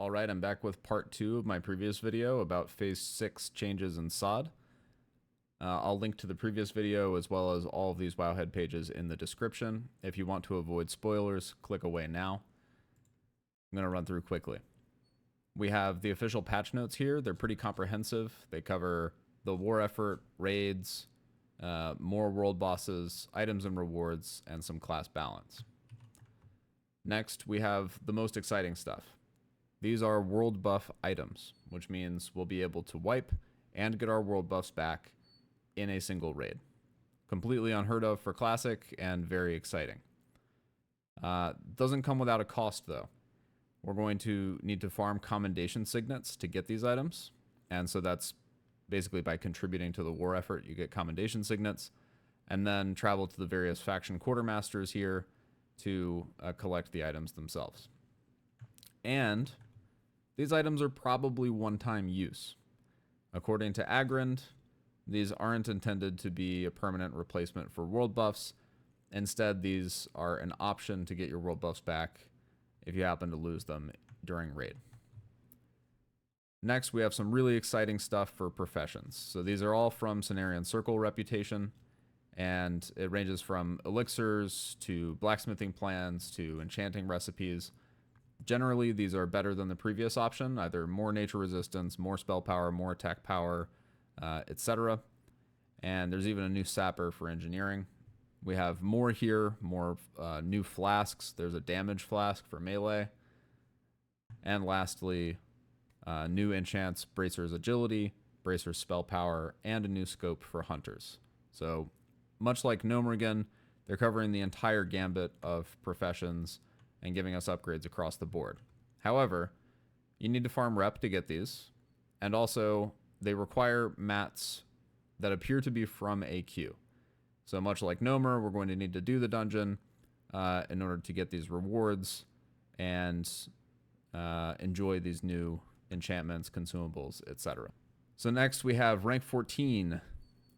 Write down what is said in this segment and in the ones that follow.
Alright, I'm back with part 2 of my previous video about Phase 6 changes in SoD. I'll link to the previous video as well as all of these Wowhead pages in the description. If you want to avoid spoilers, click away now. I'm going to run through quickly. We have the official patch notes here. They're pretty comprehensive. They cover the war effort, raids, more world bosses, items and rewards, and some class balance. Next, we have the most exciting stuff. These are world buff items, which means we'll be able to wipe and get our world buffs back in a single raid. Completely unheard of for Classic and very exciting. Doesn't come without a cost though. We're going to need to farm commendation signets to get these items. And so that's basically by contributing to the war effort, you get commendation signets, and then travel to the various faction quartermasters here to collect the items themselves. And these items are probably one-time use. According to Ahn'Qiraj, these aren't intended to be a permanent replacement for world buffs. Instead, these are an option to get your world buffs back if you happen to lose them during raid. Next, we have some really exciting stuff for professions. So these are all from Cenarian Circle reputation, and it ranges from elixirs to blacksmithing plans to enchanting recipes. Generally, these are better than the previous option, either more nature resistance, more spell power, more attack power, etc. And there's even a new sapper for engineering. We have more here, more new flasks. There's a damage flask for melee. And lastly, new enchants, Bracer's agility, Bracer's spell power, and a new scope for hunters. So much like Ahn'Qiraj, they're covering the entire gambit of professions and giving us upgrades across the board. However, you need to farm rep to get these, and also they require mats that appear to be from AQ. So much like Ahn'Qiraj, we're going to need to do the dungeon in order to get these rewards and enjoy these new enchantments, consumables, etc. So next we have rank 14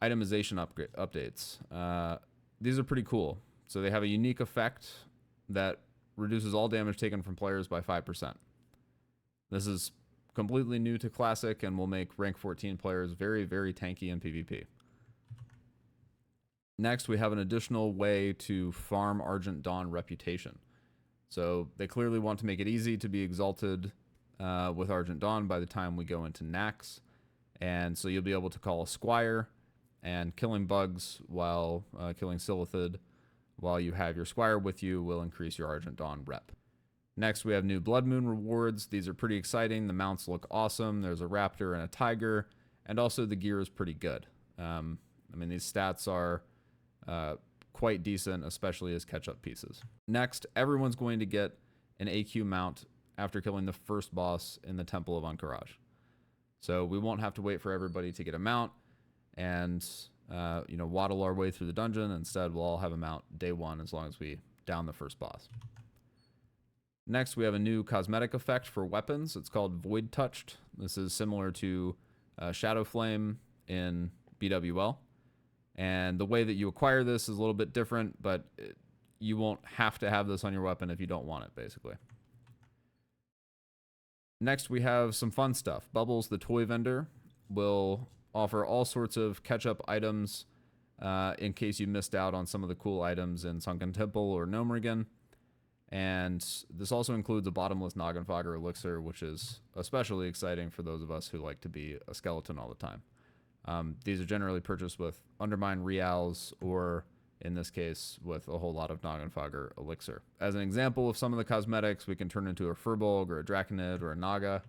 itemization updates. These are pretty cool. So they have a unique effect that reduces all damage taken from players by 5%. This is completely new to Classic and will make rank 14 players very, very tanky in PvP. Next, we have an additional way to farm Argent Dawn reputation. So they clearly want to make it easy to be exalted with Argent Dawn by the time we go into Nax. And so you'll be able to call a Squire, and killing bugs while killing Silithid while you have your Squire with you will increase your Argent Dawn rep. Next, we have new Blood Moon rewards. These are pretty exciting. The mounts look awesome. There's a raptor and a tiger, and also the gear is pretty good. I mean, these stats are quite decent, especially as catch-up pieces. Next, everyone's going to get an AQ mount after killing the first boss in the Temple of Ahn'Qiraj. So we won't have to wait for everybody to get a mount and waddle our way through the dungeon. Instead, we'll all have a mount day one as long as we down the first boss. Next, we have a new cosmetic effect for weapons. It's called Void Touched. This is similar to Shadow Flame in BWL. And the way that you acquire this is a little bit different, but you won't have to have this on your weapon if you don't want it, basically. Next, we have some fun stuff. Bubbles, the toy vendor, will offer all sorts of catch-up items in case you missed out on some of the cool items in Sunken Temple or Ahn'Qiraj. And this also includes a bottomless Noggenfogger elixir, which is especially exciting for those of us who like to be a skeleton all the time. These are generally purchased with Undermine Reals, or in this case, with a whole lot of Noggenfogger elixir. As an example of some of the cosmetics, we can turn into a Furbolg or a Draconid or a Naga.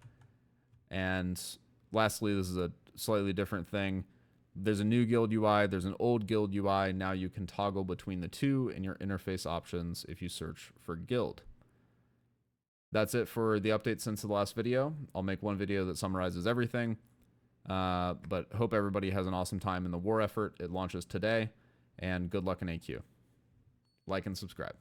And lastly, this is a slightly different thing. There's a new guild UI, there's an old guild UI. Now you can toggle between the two in your interface options if you search for guild. That's it for the updates since the last video. I'll make one video that summarizes everything. But hope everybody has an awesome time in the war effort. It launches today, and good luck in AQ. Like and subscribe.